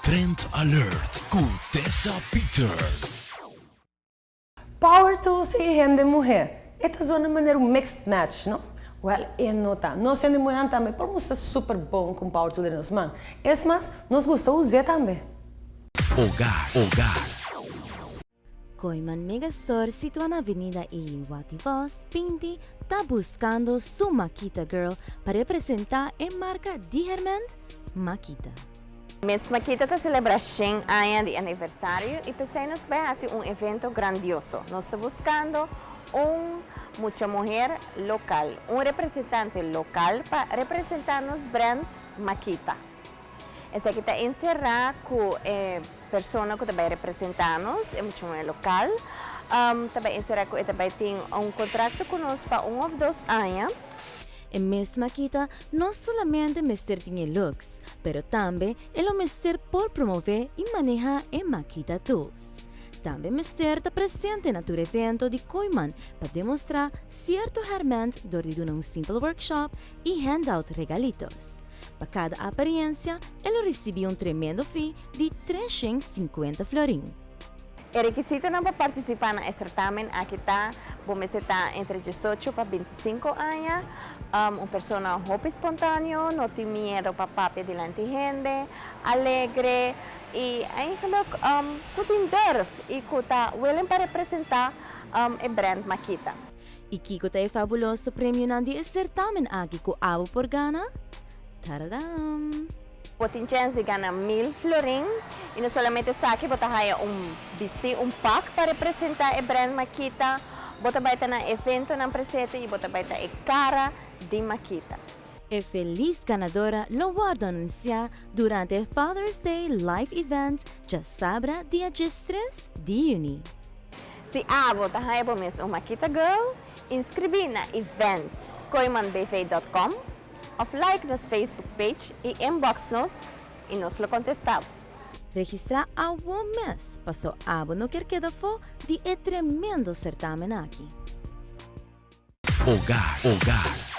Trend Alert com Tessa Peters. Power tools e gente mulher. Esta é uma maneira mixed match, não? Well, eu nota. Nós sendo mulher também, por mostrar super bom com power tools de nós, man. É mais, nós gostamos de usar também. Hogar. Koiman Megastore, situado na Avenida Iwativos, Pinti, está buscando su Makita Girl para representar a marca Diherment Makita. Miss Makita está celebrando año de aniversário e pensamos que vai ser evento grandioso. Nós estamos buscando muita mulher local, representante local para representar nos brand Makita. Essa aqui está encerrada com pessoa que também representa-nos, é muito local. Também encerrada com também tem contrato conosco para 1 ou 2 anos. A Miss Makita não somente mestre tem looks, pero também é o mestre por promover e manejar a Makita Tools. Também mestre está presente no evento de Koiman para demonstrar certo herramienta durante um simple workshop e handout regalitos. Para cada aparência, ele recebe tremendo fee de 350 florim. O requisito para participar no certamen aqui está, vamos estar entre 18 para 25 anos, uma pessoa hope espontâneo, não tem medo para papel delante de gente, alegre e ainda que durf e que está willing para representar o brand Makita. E Kiko tem fabuloso prêmio na certamen aqui com Abo por Gana. Taradam! Você tem chance de ganhar 1000 florim e não somente saque, você vai vestir pack para representar o brand Makita. Você vai estar no evento na presente e você vai estar a cara de Makita. A feliz ganadora lo guarda anunciar durante o Father's Day Live Event, já sábado, dia 13 de junho. Se você vai uma Makita Girl, inscreve na events koimanbv.com. Of like nos Facebook page e inbox-nos e nos lo contestamos. Registrar a um mês, passou abo no quer queda fo de tremendo certamen aqui. Hogar.